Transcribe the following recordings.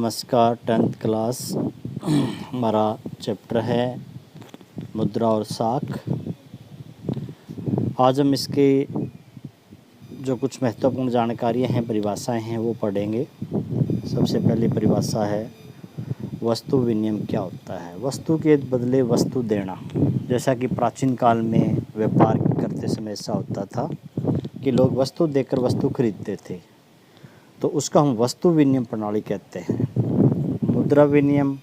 नमस्कार। 10th class हमारा chapter है मुद्रा और साख। आज हम इसके जो कुछ महत्वपूर्ण जानकारियां हैं, परिभाषाएं हैं, वो पढ़ेंगे। सबसे पहली परिभाषा है वस्तु विनिमय क्या होता है। वस्तु के बदले वस्तु देना। जैसा कि प्राचीन काल में व्यापार करते समय ऐसा होता था कि लोग वस्तु देकर वस्तु खरीदते थे, तो उसका हम वस्तु विनिमय प्रणाली कहते हैं। मुद्रा विनिमय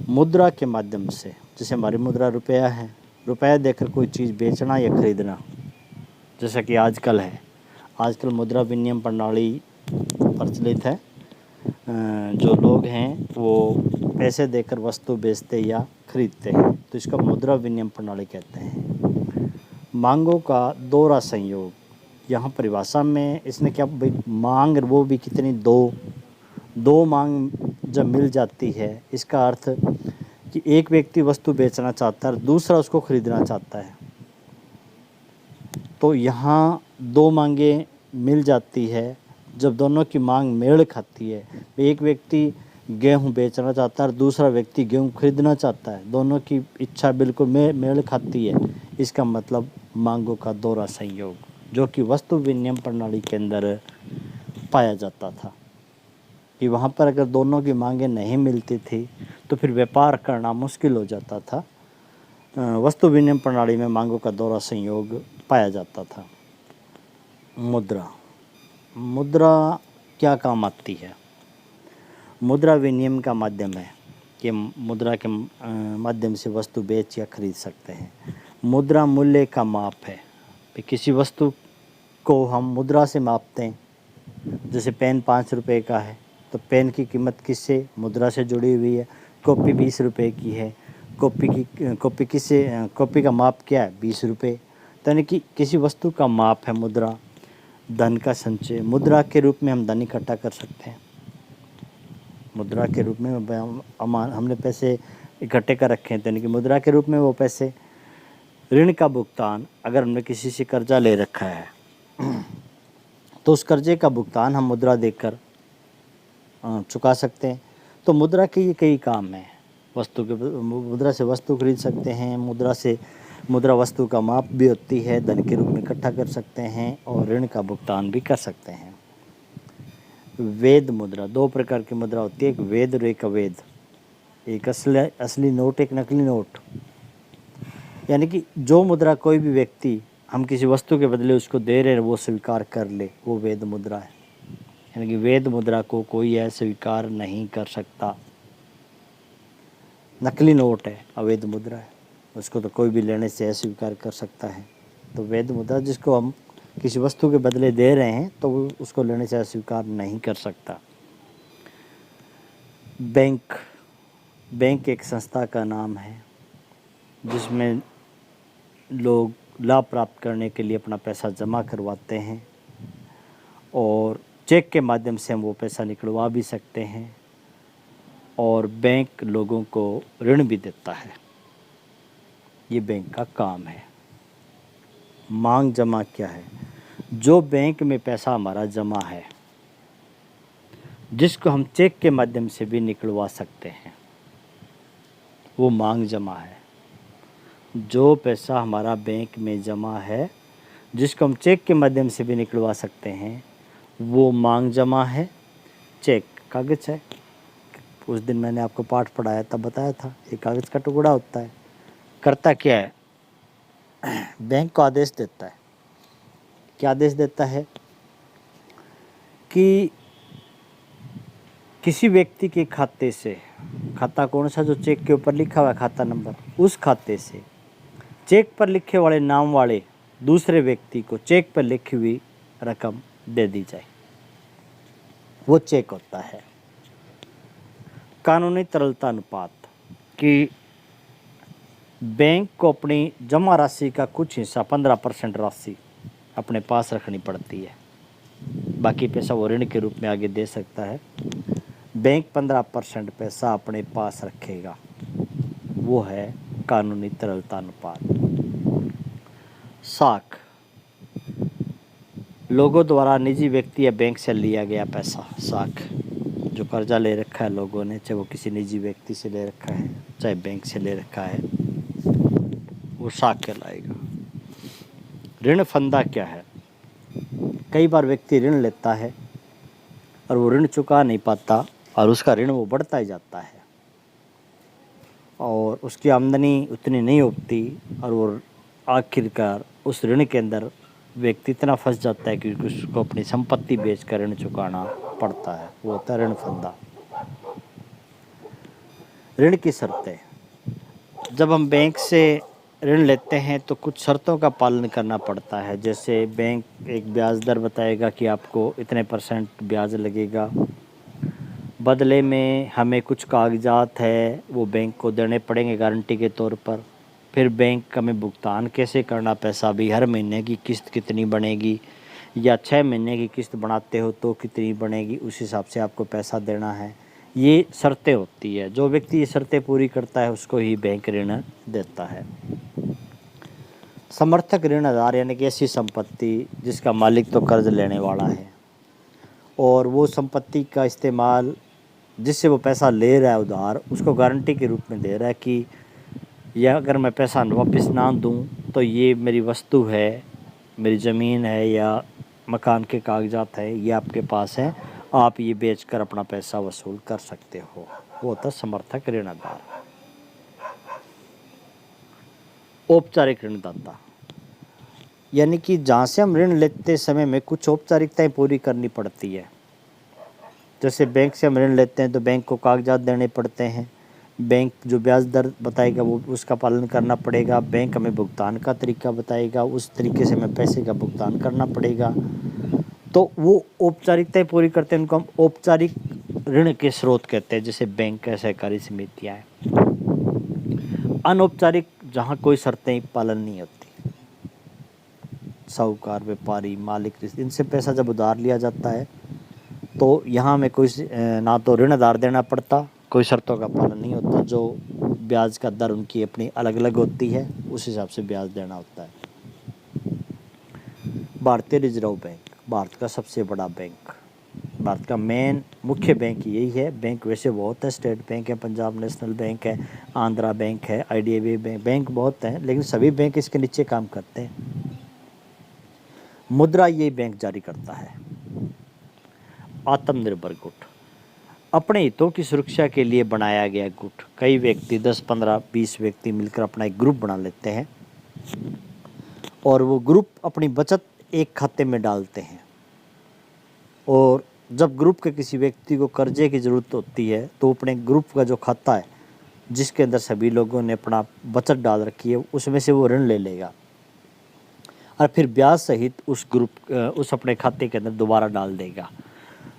मुद्रा के माध्यम से, जैसे हमारी मुद्रा रुपया है, रुपया देकर कोई चीज़ बेचना या खरीदना, जैसा कि आजकल है। आजकल मुद्रा विनिमय प्रणाली प्रचलित है। जो लोग हैं वो पैसे देकर वस्तु बेचते या खरीदते हैं, तो इसका मुद्रा विनिमय प्रणाली कहते हैं। मांगों का दोहरा संयोग। यहाँ परिभाषा में इसने क्या भाई, मांग वो भी कितनी, दो मांग जब मिल जाती है, इसका अर्थ कि एक व्यक्ति वस्तु बेचना चाहता है और दूसरा उसको खरीदना चाहता है, तो यहाँ दो मांगें मिल जाती है। जब दोनों की मांग मेल खाती है, एक व्यक्ति गेहूँ बेचना चाहता है और दूसरा व्यक्ति गेहूँ खरीदना चाहता है, दोनों की इच्छा बिल्कुल मेल खाती है, इसका मतलब मांगों का दोहरा संयोग, जो कि वस्तु विनिमय प्रणाली के अंदर पाया जाता था। कि वहाँ पर अगर दोनों की मांगें नहीं मिलती थी तो फिर व्यापार करना मुश्किल हो जाता था। वस्तु विनिमय प्रणाली में मांगों का दोहरा संयोग पाया जाता था। मुद्रा क्या काम आती है। मुद्रा विनिमय का माध्यम है कि मुद्रा के माध्यम से वस्तु बेच या खरीद सकते हैं। मुद्रा मूल्य का माप है। किसी वस्तु को हम मुद्रा से मापते हैं। जैसे पेन 5 रुपये का है, तो पेन की कीमत किससे, मुद्रा से जुड़ी हुई है। कॉपी 20 रुपये की है, कॉपी का माप क्या है, 20 रुपये। तो यानी कि किसी वस्तु का माप है मुद्रा। धन का संचय। मुद्रा के रूप में हम धन इकट्ठा कर सकते हैं। मुद्रा के रूप में हमने पैसे इकट्ठे कर रखे हैं, तो यानी कि मुद्रा के रूप में वो पैसे। ऋण का भुगतान। अगर हमने किसी से कर्जा ले रखा है तो उस कर्जे का भुगतान हम मुद्रा देकर चुका सकते हैं। तो मुद्रा के ये कई काम हैं। मुद्रा से वस्तु खरीद सकते हैं, मुद्रा वस्तु का माप भी होती है, धन के रूप में इकट्ठा कर सकते हैं और ऋण का भुगतान भी कर सकते हैं। वैध मुद्रा। 2 प्रकार की मुद्रा होती है, एक वैध और एक अवैध। एक असली नोट, एक नकली नोट। यानी कि जो मुद्रा कोई भी व्यक्ति हम किसी वस्तु के बदले उसको दे रहे हैं, वो स्वीकार कर ले, वो वैध मुद्रा है। यानी कि वैध मुद्रा को कोई अस्वीकार नहीं कर सकता। नकली नोट है, अवैध मुद्रा है, उसको तो कोई भी लेने से अस्वीकार कर सकता है। तो वैध मुद्रा जिसको हम किसी वस्तु के बदले दे रहे हैं, तो वो उसको लेने से अस्वीकार नहीं कर सकता। बैंक एक संस्था का नाम है जिसमें लोग लाभ प्राप्त करने के लिए अपना पैसा जमा करवाते हैं और चेक के माध्यम से हम वो पैसा निकलवा भी सकते हैं। और बैंक लोगों को ऋण भी देता है। ये बैंक का काम है। मांग जमा क्या है। जो बैंक में पैसा हमारा जमा है, जिसको हम चेक के माध्यम से भी निकलवा सकते हैं, वो मांग जमा है। जो पैसा हमारा बैंक में जमा है, जिसको हम चेक के माध्यम से भी निकलवा सकते हैं, वो मांग जमा है। चेक कागज़ है। उस दिन मैंने आपको पाठ पढ़ाया तब बताया था, ये कागज़ का टुकड़ा होता है। करता क्या है, बैंक को आदेश देता है। क्या आदेश देता है कि किसी व्यक्ति के खाते से, खाता कौन सा, जो चेक के ऊपर लिखा हुआ है खाता नंबर, उस खाते से चेक पर लिखे वाले नाम वाले दूसरे व्यक्ति को चेक पर लिखी हुई रकम दे दी जाए, वो चेक होता है। कानूनी तरलता अनुपात। कि बैंक को अपनी जमा राशि का कुछ हिस्सा 15% राशि अपने पास रखनी पड़ती है, बाकी पैसा वो ऋण के रूप में आगे दे सकता है। बैंक 15% पैसा अपने पास रखेगा, वो है कानूनी तरलता अनुपात। साख। लोगों द्वारा निजी व्यक्ति या बैंक से लिया गया पैसा, साख। जो कर्जा ले रखा है लोगों ने, चाहे वो किसी निजी व्यक्ति से ले रखा है, चाहे बैंक से ले रखा है, वो साख कहलाएगा। ऋण फंदा क्या है? कई बार व्यक्ति ऋण लेता है और वो ऋण चुका नहीं पाता और उसका ऋण वो बढ़ता ही जाता है और उसकी आमदनी उतनी नहीं होती और वो आखिरकार उस ऋण के अंदर व्यक्ति इतना फंस जाता है कि उसको अपनी संपत्ति बेचकर ऋण चुकाना पड़ता है। वो होता है ऋण फंदा। ऋण की शर्तें। जब हम बैंक से ऋण लेते हैं तो कुछ शर्तों का पालन करना पड़ता है। जैसे बैंक एक ब्याज दर बताएगा कि आपको इतने % ब्याज लगेगा, बदले में हमें कुछ कागजात है वो बैंक को देने पड़ेंगे गारंटी के तौर पर। फिर बैंक हमें भुगतान कैसे करना पैसा भी, हर महीने की किस्त कितनी बनेगी या 6 महीने की किस्त बनाते हो तो कितनी बनेगी, उस हिसाब से आपको पैसा देना है। ये शर्तें होती है। जो व्यक्ति ये शर्तें पूरी करता है उसको ही बैंक ऋण देता है। समर्थक ऋणदार यानी कि ऐसी संपत्ति जिसका मालिक तो कर्ज लेने वाला है और वो संपत्ति का इस्तेमाल जिससे वो पैसा ले रहा है उधार, उसको गारंटी के रूप में दे रहा है कि यह अगर मैं पैसा वापस ना दूं तो ये मेरी वस्तु है, मेरी ज़मीन है या मकान के कागजात है, ये आपके पास है, आप ये बेचकर अपना पैसा वसूल कर सकते हो। वो होता समर्थक ऋणदार। औपचारिक ऋणदाता यानी कि जहाँ से हम ऋण लेते समय में कुछ औपचारिकताएं पूरी करनी पड़ती है। जैसे बैंक से हम ऋण लेते हैं तो बैंक को कागजात देने पड़ते हैं, बैंक जो ब्याज दर बताएगा वो उसका पालन करना पड़ेगा, बैंक हमें भुगतान का तरीका बताएगा, उस तरीके से हमें पैसे का भुगतान करना पड़ेगा। तो वो औपचारिकताएं पूरी करते हैं, उनको हम औपचारिक ऋण के स्रोत कहते हैं, जैसे बैंक है, सहकारी समितियाँ हैं। अनौपचारिक जहाँ कोई शर्तें पालन नहीं होती, साहूकार, व्यापारी, मालिक, इनसे पैसा जब उधार लिया जाता है तो यहाँ में कोई ना तो ऋणदार देना पड़ता, कोई शर्तों का पालन नहीं होता, जो ब्याज का दर उनकी अपनी अलग अलग होती है, उस हिसाब से ब्याज देना होता है। भारतीय रिजर्व बैंक भारत का सबसे बड़ा बैंक, भारत का मेन मुख्य बैंक यही है। बैंक वैसे बहुत है, स्टेट बैंक है, पंजाब नेशनल बैंक है, आंध्रा बैंक है, IDFC बैंक बहुत हैं, लेकिन सभी बैंक इसके नीचे काम करते हैं। मुद्रा ये बैंक जारी करता है। आत्मनिर्भर गुट अपने हितों की सुरक्षा के लिए बनाया गया गुट। कई व्यक्ति 10, 15, 20 व्यक्ति मिलकर अपना एक ग्रुप बना लेते हैं और वो ग्रुप अपनी बचत एक खाते में डालते हैं और जब ग्रुप के किसी व्यक्ति को कर्जे की ज़रूरत होती है तो अपने ग्रुप का जो खाता है जिसके अंदर सभी लोगों ने अपना बचत डाल रखी है उसमें से वो ऋण ले लेगा और फिर ब्याज सहित उस अपने खाते के अंदर दोबारा डाल देगा।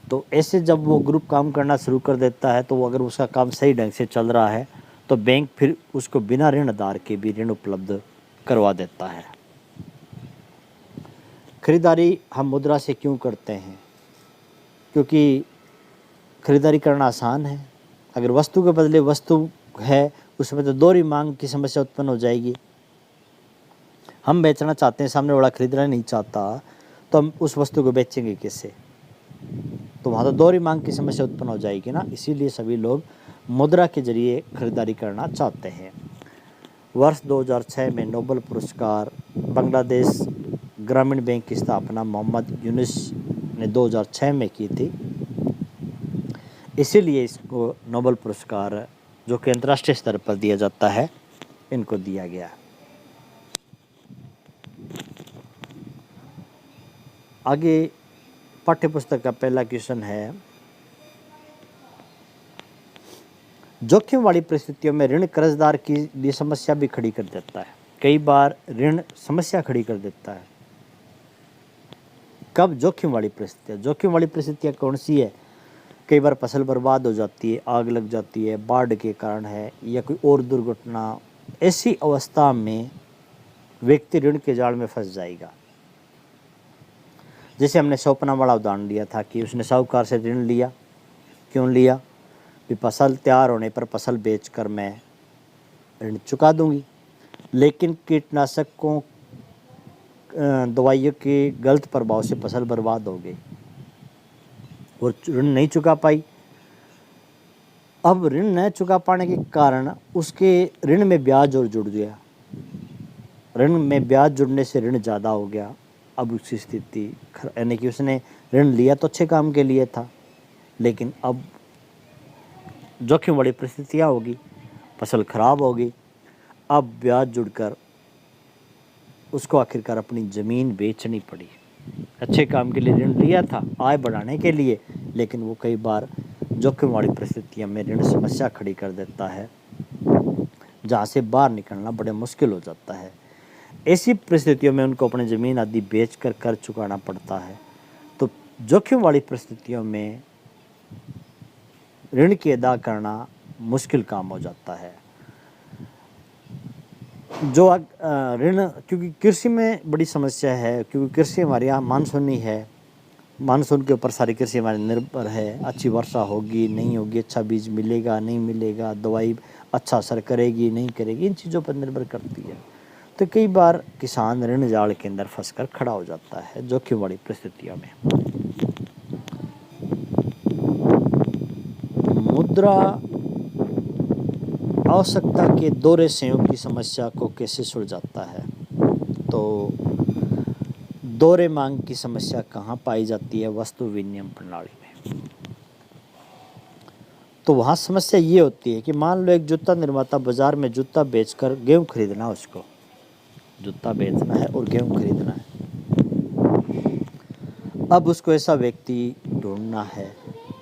तो ऐसे जब वो ग्रुप काम करना शुरू कर देता है तो अगर उसका काम सही ढंग से चल रहा है तो बैंक फिर उसको बिना ऋणदार के भी ऋण उपलब्ध करवा देता है। खरीदारी हम मुद्रा से क्यों करते हैं? क्योंकि खरीदारी करना आसान है। अगर वस्तु के बदले वस्तु है उसमें तो दोहरी मांग की समस्या उत्पन्न हो जाएगी। हम बेचना चाहते हैं, सामने वाला खरीदना नहीं चाहता, तो हम उस वस्तु को बेचेंगे कैसे? तो वहाँ तो दोहरी मांग की समस्या उत्पन्न हो जाएगी ना। इसीलिए सभी लोग मुद्रा के जरिए खरीदारी करना चाहते हैं। वर्ष 2006 में नोबेल पुरस्कार बांग्लादेश ग्रामीण बैंक की स्थापना मोहम्मद यूनुस ने 2006 में की थी, इसीलिए इसको नोबेल पुरस्कार जो कि अंतर्राष्ट्रीय स्तर पर दिया जाता है इनको दिया गया। आगे पाठ्यपुस्तक का पहला क्वेश्चन है, जोखिम वाली परिस्थितियों में ऋण कर्जदार की लिए समस्या भी खड़ी कर देता है। कई बार ऋण समस्या खड़ी कर देता है। कब जोखिम वाली परिस्थितियाँ? जोखिम वाली परिस्थितियाँ कौन सी है? कई बार फसल बर्बाद हो जाती है, आग लग जाती है, बाढ़ के कारण है या कोई और दुर्घटना। ऐसी अवस्था में व्यक्ति ऋण के जाल में फंस जाएगा। जैसे हमने स्वप्ना वाला उदाहरण लिया था कि उसने साहूकार से ऋण लिया। क्यों लिया? कि फसल तैयार होने पर फसल बेचकर मैं ऋण चुका दूंगी, लेकिन कीटनाशकों दवाइयों के गलत प्रभाव से फसल बर्बाद हो गई और ऋण नहीं चुका पाई अब ऋण न चुका पाने के कारण उसके ऋण में ब्याज और जुड़ गया, ऋण में ब्याज जुड़ने से ऋण ज़्यादा हो गया। अब उसकी स्थिति यानी कि उसने ऋण लिया तो अच्छे काम के लिए था, लेकिन अब जोखिम वाली परिस्थितियाँ होगी, फसल खराब होगी। अब ब्याज जुड़कर उसको आखिरकार अपनी ज़मीन बेचनी पड़ी। अच्छे काम के लिए ऋण लिया था, आय बढ़ाने के लिए, लेकिन वो कई बार जोखिम वाली परिस्थितियों में ऋण समस्या खड़ी कर देता है, जहाँ से बाहर निकलना बड़े मुश्किल हो जाता है। ऐसी परिस्थितियों में उनको अपनी ज़मीन आदि बेचकर कर्ज चुकाना पड़ता है। तो जोखिम वाली परिस्थितियों में ऋण की अदा करना मुश्किल काम हो जाता है। जो ऋण, क्योंकि कृषि में बड़ी समस्या है, क्योंकि कृषि हमारे यहाँ मानसूनी है, मानसून के ऊपर सारी कृषि हमारी निर्भर है। अच्छी वर्षा होगी नहीं होगी, अच्छा बीज मिलेगा नहीं मिलेगा, दवाई अच्छा असर करेगी नहीं करेगी, इन चीज़ों पर निर्भर करती है। तो कई बार किसान ऋण जाल के अंदर फंसकर खड़ा हो जाता है जोखिम वाली परिस्थितियों में। मुद्रा आवश्यकता के दोहरे संयोग की समस्या को कैसे सुलझाता है? तो दोहरे मांग की समस्या कहाँ पाई जाती है? वस्तु विनिमय प्रणाली में। तो वहाँ समस्या ये होती है कि मान लो एक जूता निर्माता बाजार में जूता बेचकर गेहूँ खरीदना, उसको जूता बेचना है और गेहूँ खरीदना है। अब उसको ऐसा व्यक्ति ढूंढना है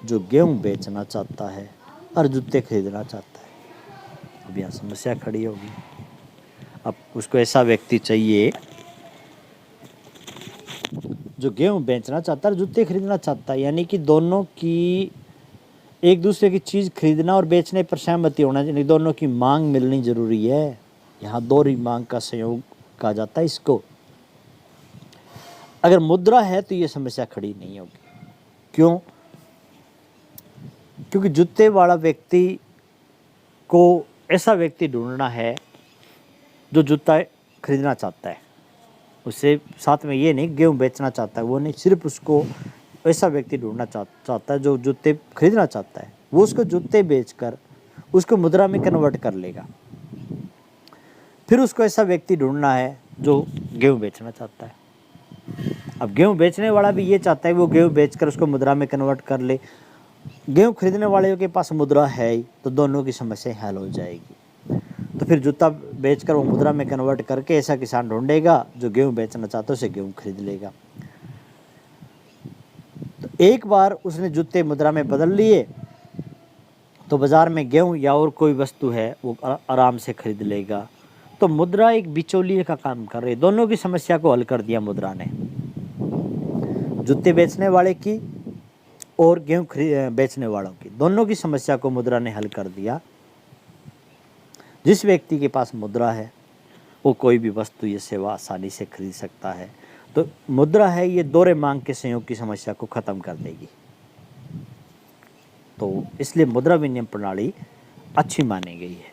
जो गेहूँ बेचना चाहता है और जूते खरीदना चाहता है। अब यहाँ समस्या खड़ी होगी। अब उसको ऐसा व्यक्ति चाहिए जो गेहूँ बेचना चाहता है और जूते खरीदना चाहता है, यानी कि दोनों की एक दूसरे की चीज़ खरीदना और बेचने पर सहमति होना चाहिए, दोनों की मांग मिलनी जरूरी है। यहाँ दोहरी मांग का संयोग कहा जाता है इसको। अगर मुद्रा है तो ये समस्या खड़ी नहीं होगी। क्यों? क्योंकि जूते वाला व्यक्ति को ऐसा व्यक्ति ढूंढना है जो जूता खरीदना चाहता है, उससे साथ में ये नहीं गेहूँ बेचना चाहता है, वो नहीं, सिर्फ उसको ऐसा व्यक्ति ढूंढना चाहता है जो जूते खरीदना चाहता है। वो उसको जूते बेचकर उसको मुद्रा में कन्वर्ट कर लेगा। फिर उसको ऐसा व्यक्ति ढूंढना है जो गेहूँ बेचना चाहता है। अब गेहूँ बेचने वाला भी ये चाहता है वो गेहूँ बेचकर उसको मुद्रा में कन्वर्ट कर ले। गेहूँ खरीदने वाले के पास मुद्रा है ही, तो दोनों की समस्या हल हो जाएगी। तो फिर जूता बेचकर वो मुद्रा में कन्वर्ट करके ऐसा किसान ढूंढेगा जो गेहूँ बेचना चाहता है, उसे गेहूँ खरीद लेगा। तो एक बार उसने जूते मुद्रा में बदल लिए तो बाजार में गेहूँ या और कोई वस्तु है वो आराम से खरीद लेगा। तो मुद्रा एक बिचौलिए का काम कर रही है। दोनों की समस्या को हल कर दिया मुद्रा ने, जूते बेचने वाले की और गेहूँ बेचने वालों की, दोनों की समस्या को मुद्रा ने हल कर दिया। जिस व्यक्ति के पास मुद्रा है वो कोई भी वस्तु या सेवा आसानी से खरीद सकता है। तो मुद्रा है ये दोहरे मांग के संयोग की समस्या को खत्म कर देगी। तो इसलिए मुद्रा विनिमय प्रणाली अच्छी मानी गई है।